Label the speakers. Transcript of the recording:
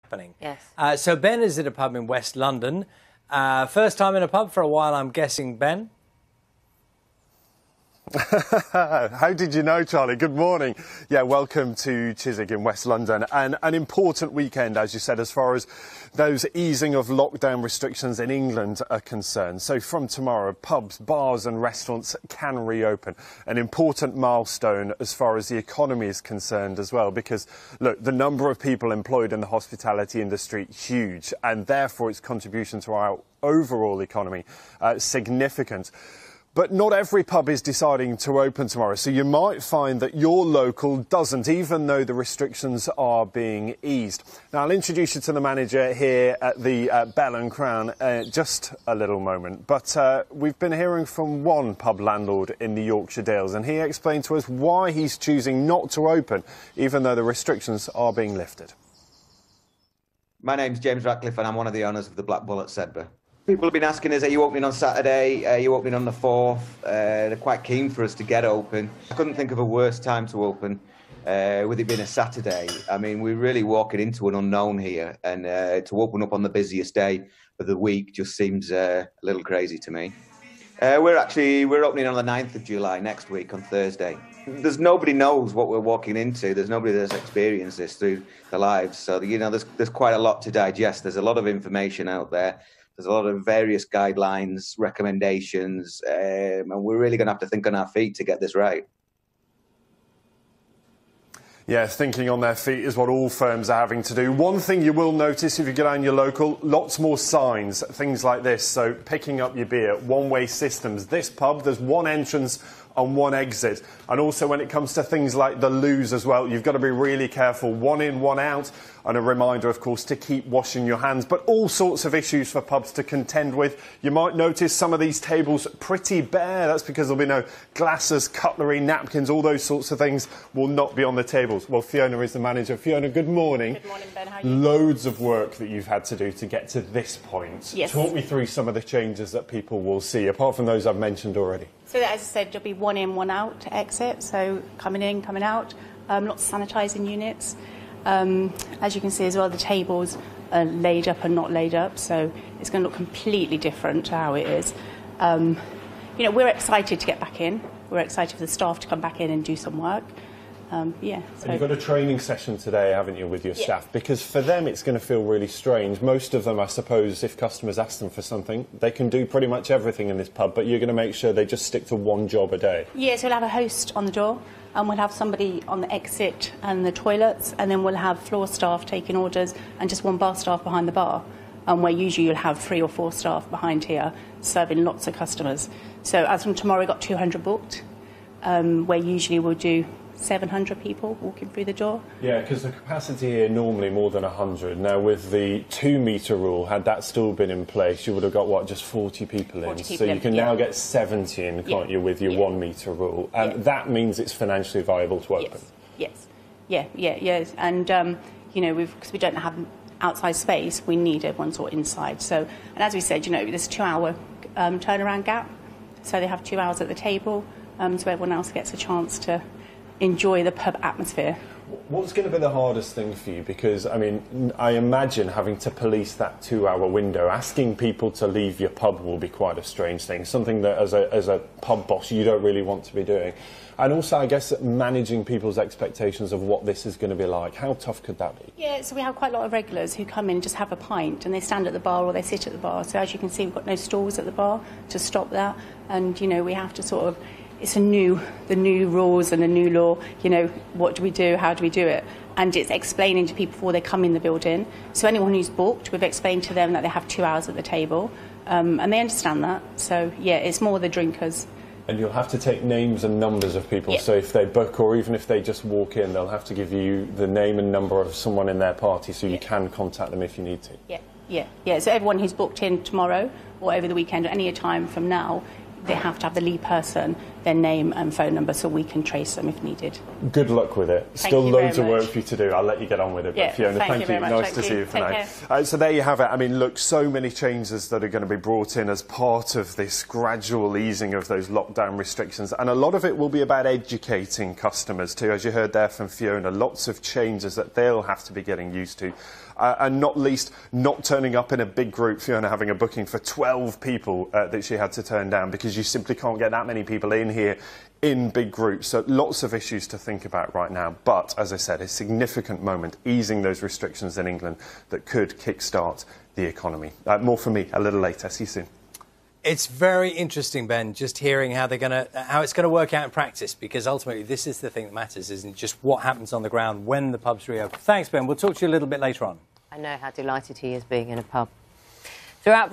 Speaker 1: happening.
Speaker 2: Yes.
Speaker 1: So Ben is at a pub in West London. First time in a pub for a while, I'm guessing, Ben?
Speaker 3: How did you know, Charlie? Good morning. Yeah, welcome to Chiswick in West London. And an important weekend, as you said, as far as those easing of lockdown restrictions in England are concerned. So from tomorrow, pubs, bars and restaurants can reopen. An important milestone as far as the economy is concerned as well, because, look, the number of people employed in the hospitality industry, huge, and therefore its contribution to our overall economy, significant. But not every pub is deciding to open tomorrow, so you might find that your local doesn't, even though the restrictions are being eased. Now, I'll introduce you to the manager here at the Bell and Crown just a little moment. But we've been hearing from one pub landlord in the Yorkshire Dales, and he explained to us why he's choosing not to open, even though the restrictions are being lifted.
Speaker 4: My name's James Ratcliffe, and I'm one of the owners of the Black Bull at Sedbergh. People have been asking us, are you opening on Saturday? Are you opening on the 4th? They're quite keen for us to get open. I couldn't think of a worse time to open, with it being a Saturday. I mean, we're really walking into an unknown here, and to open up on the busiest day of the week just seems a little crazy to me. We're opening on the 9th of July next week on Thursday. There's nobody knows what we're walking into. There's nobody that's experienced this through their lives. So, you know, there's quite a lot to digest. There's a lot of information out there. There's a lot of various guidelines, recommendations, and we're really going to have to think on our feet to get this right.
Speaker 3: Yeah, thinking on their feet is what all firms are having to do. One thing you will notice if you go down your local, lots more signs, things like this. So picking up your beer, one-way systems. This pub, there's one entrance and one exit. And also when it comes to things like the loos as well, you've got to be really careful. One in, one out. And a reminder, of course, to keep washing your hands. But all sorts of issues for pubs to contend with. You might notice some of these tables pretty bare. That's because there'll be no glasses, cutlery, napkins, all those sorts of things will not be on the tables. Well, Fiona is the manager. Fiona, good morning.
Speaker 5: Good morning, Ben. How are you?
Speaker 3: Loads of work that you've had to do to get to this point.
Speaker 5: Yes.
Speaker 3: Talk me through some of the changes that people will see, apart from those I've mentioned already.
Speaker 5: So, as I said, there'll be one in, one out exit. So, coming in, coming out. Lots of sanitising units. As you can see as well, the tables are laid up and not laid up, so it's going to look completely different to how it is. You know, we're excited to get back in. We're excited for the staff to come back in and do some work. Yeah. So.
Speaker 3: And you've got a training session today, haven't you, with your staff? Because for them it's going to feel really strange. Most of them, I suppose, if customers ask them for something, they can do pretty much everything in this pub, but you're going to make sure they just stick to one job a day.
Speaker 5: Yeah, so we'll have a host on the door, and we'll have somebody on the exit and the toilets, and then we'll have floor staff taking orders and just one bar staff behind the bar, where usually you'll have 3 or 4 staff behind here serving lots of customers. So as from tomorrow, we've got 200 booked, where usually we'll do 700 people walking through the door.
Speaker 3: Yeah, because the capacity here normally more than 100. Now, with the 2-metre rule, had that still been in place, you would have got, what, just 40 people in? So you can now get 70 in, can't you, with your 1-metre rule? And that means it's financially viable to open.
Speaker 5: Yes. Yes. And, you know, because we don't have outside space, we need everyone sort of inside. So, and as we said, you know, there's a 2-hour turnaround gap. So they have 2 hours at the table, so everyone else gets a chance to enjoy the pub atmosphere.
Speaker 3: What's going to be the hardest thing for you? Because, I mean, I imagine having to police that 2-hour window, asking people to leave your pub will be quite a strange thing, something that as a pub boss you don't really want to be doing. And also, I guess, managing people's expectations of what this is going to be like. How tough could that be? Yeah,
Speaker 5: so we have quite a lot of regulars who come in and just have a pint, and they stand at the bar or they sit at the bar. So as you can see, we've got no stalls at the bar to stop that. And, you know, we have to sort of... It's the new rules and the new law, you know, what do we do, how do we do it? And it's explaining to people before they come in the building. So anyone who's booked, we've explained to them that they have 2 hours at the table, and they understand that. So, yeah, it's more the drinkers.
Speaker 3: And you'll have to take names and numbers of people, so if they book or even if they just walk in, they'll have to give you the name and number of someone in their party so you can contact them if you need to.
Speaker 5: Yeah, so everyone who's booked in tomorrow or over the weekend or any time from now, they have to have the lead person their name and phone number so we can trace them if needed.
Speaker 3: Good luck with it. Still loads of work for you to do. I'll let you get on with it.
Speaker 5: Yeah,
Speaker 3: but Fiona, thank you. Nice to see you for now. So there you have it. I mean, look, so many changes that are going to be brought in as part of this gradual easing of those lockdown restrictions. And a lot of it will be about educating customers too. As you heard there from Fiona, lots of changes that they'll have to be getting used to. And not least, not turning up in a big group. Fiona having a booking for 12 people that she had to turn down because you simply can't get that many people in here in big groups. So lots of issues to think about right now. But, as I said, a significant moment, easing those restrictions in England that could kickstart the economy. More from me a little later. See you soon.
Speaker 1: It's very interesting, Ben, just hearing how it's going to work out in practice, because ultimately this is the thing that matters, isn't just what happens on the ground when the pubs reopen. Thanks, Ben. We'll talk to you a little bit later on.
Speaker 2: I know how delighted he is being in a pub. Throughout